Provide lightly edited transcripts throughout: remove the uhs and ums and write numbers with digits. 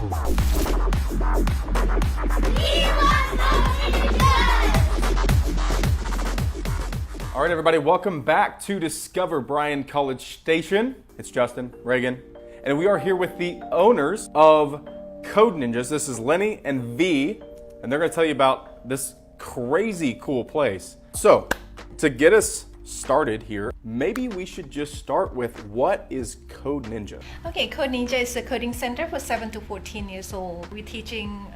All right, everybody, welcome back to Discover Bryan College Station. It's Justin, Reagan, and we are here with the owners of Code Ninjas. This is Lenny and V, and they're going to tell you about this crazy cool place. So, to get us started here, maybe we should just start with what is Code Ninja? Okay, Code Ninja is a coding center for 7 to 14 years old. We're teaching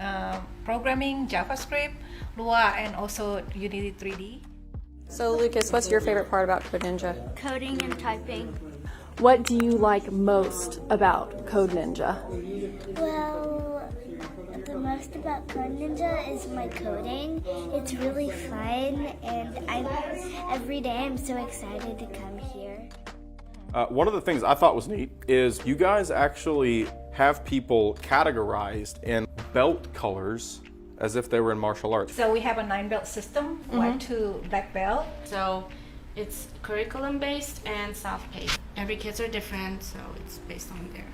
programming, JavaScript, Lua, and also Unity 3D. So Lucas, what's your favorite part about Code Ninja? Coding and typing. What do you like most about Code Ninja? Well, the most about Code Ninja is my coding. It's really fun, and every day I'm so excited to come here. One of the things I thought was neat is you guys actually have people categorized in belt colors as if they were in martial arts. So we have a 9-belt system, white to black belt. So it's curriculum based and self-paced. Every kids are different, so it's based on their.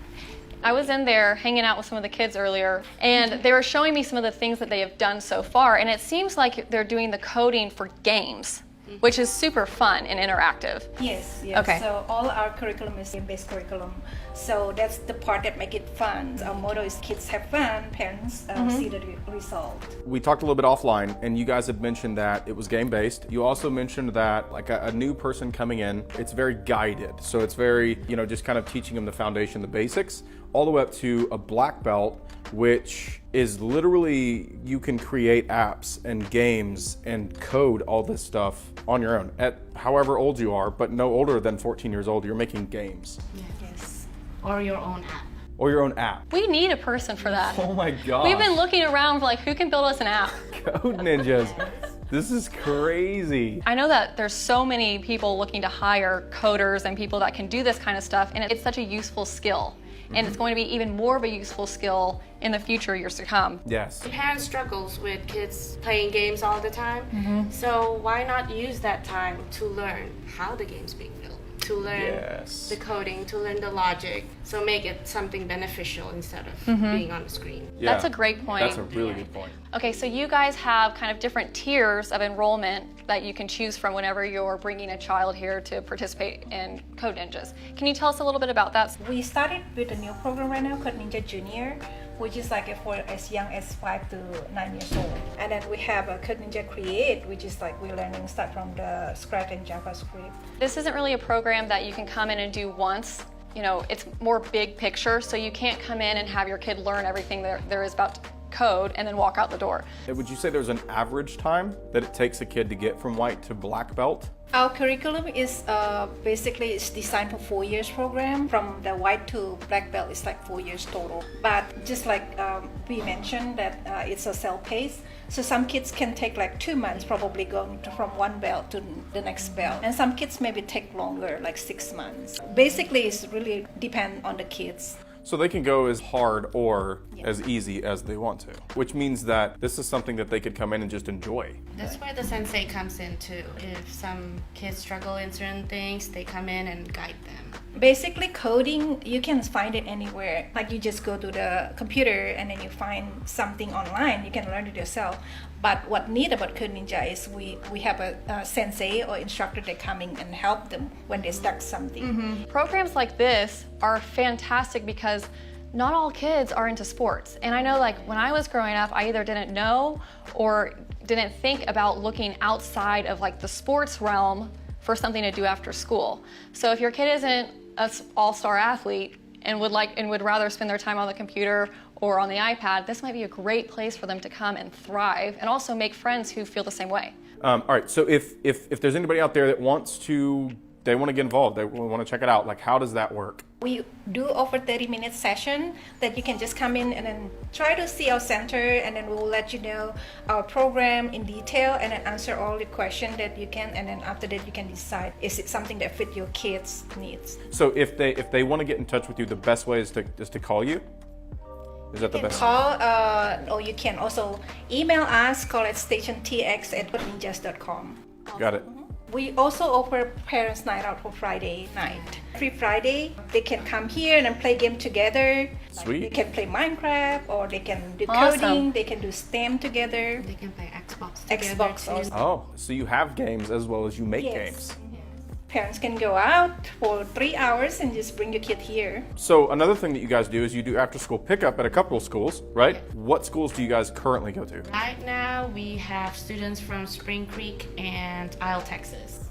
I was in there hanging out with some of the kids earlier, and they were showing me some of the things that they have done so far, and it seems like they're doing the coding for games, which is super fun and interactive. Yes. Okay. So all our curriculum is game-based curriculum. So that's the part that make it fun. Our motto is kids have fun, parents see the result. We talked a little bit offline, and you guys had mentioned that it was game-based. You also mentioned that like a new person coming in, it's very guided. So it's very, just kind of teaching them the foundation, the basics, all the way up to a black belt, which is literally, you can create apps and games and code all this stuff on your own at however old you are, but no older than 14 years old, you're making games. Yes. Or your own app. Or your own app. We need a person for that. Oh my gosh. We've been looking around for who can build us an app. Code Ninjas. This is crazy. I know that there's so many people looking to hire coders and people that can do this kind of stuff, and it's such a useful skill. And it's going to be even more of a useful skill in the future years to come. Yes. Parents struggles with kids playing games all the time. So why not use that time to learn how the game's being built? To learn the coding, to learn the logic, so make it something beneficial instead of being on the screen. Yeah. That's a great point. That's a really good point. Okay, so you guys have kind of different tiers of enrollment that you can choose from whenever you're bringing a child here to participate in Code Ninjas. Can you tell us a little bit about that? We started with a new program right now called Ninja Junior, which is for as young as 5 to 9 years old. And then we have a Code Ninja Create, which is we're learning start from the scratch in JavaScript. This isn't really a program that you can come in and do once. It's more big picture, so you can't come in and have your kid learn everything there is about code and then walk out the door. Would you say there's an average time that it takes a kid to get from white to black belt? Our curriculum is basically it's designed for 4 years program. From the white to black belt, it's 4 years total. But just we mentioned that it's a self-paced. So some kids can take 2 months probably going from one belt to the next belt. And some kids maybe take longer, 6 months. Basically, it's really depend on the kids. So they can go as hard or as easy as they want to, which means that this is something that they could come in and just enjoy. That's where the sensei comes in too. If some kids struggle in certain things, they come in and guide them. Basically, coding, you can find it anywhere. You just go to the computer and then you find something online. You can learn it yourself. But what neat about Code Ninja is we have a sensei or instructor that coming and help them when they stuck something. Programs like this are fantastic because not all kids are into sports. And I know when I was growing up, I either didn't know or didn't think about looking outside of the sports realm for something to do after school. So if your kid isn't an all-star athlete and would rather spend their time on the computer or on the iPad, this might be a great place for them to come and thrive and also make friends who feel the same way. All right, so if there's anybody out there that they want to get involved, they want to check it out, how does that work? We do over 30-minute session that you can just come in and then try to see our center, and then we'll let you know our program in detail and then answer all the questions that you can, and then after that you can decide is it something that fit your kids' needs. So if they want to get in touch with you, the best way is to call you? Is that the best? Call, or you can also email us, call at stationtx@ninjas.com. Got it. We also offer parents' night out for Friday night. Every Friday, they can come here and play game together. Sweet. They can play Minecraft, or they can do Awesome. coding. They can do STEM together. They can play Xbox together. Xbox too. also. Oh, so you have games as well as you make Yes. games. Parents can go out for 3 hours and just bring your kid here. So another thing that you guys do is you do after school pickup at a couple of schools, right? What schools do you guys currently go to? Right now, we have students from Spring Creek and Isle, Texas.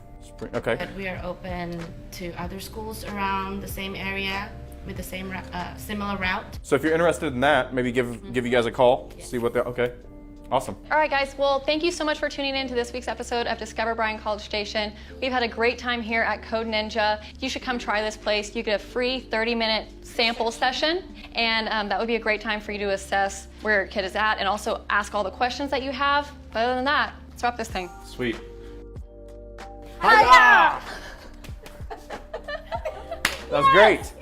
Okay. But we are open to other schools around the same area with the same similar route. So if you're interested in that, maybe give you guys a call, see what they're, okay. Awesome. All right, guys. Well, thank you so much for tuning in to this week's episode of Discover Bryan College Station. We've had a great time here at Code Ninja. You should come try this place. You get a free 30-minute sample session, and that would be a great time for you to assess where your kid is at and also ask all the questions that you have. But other than that, let's wrap this thing. Sweet. Hiya! That was great.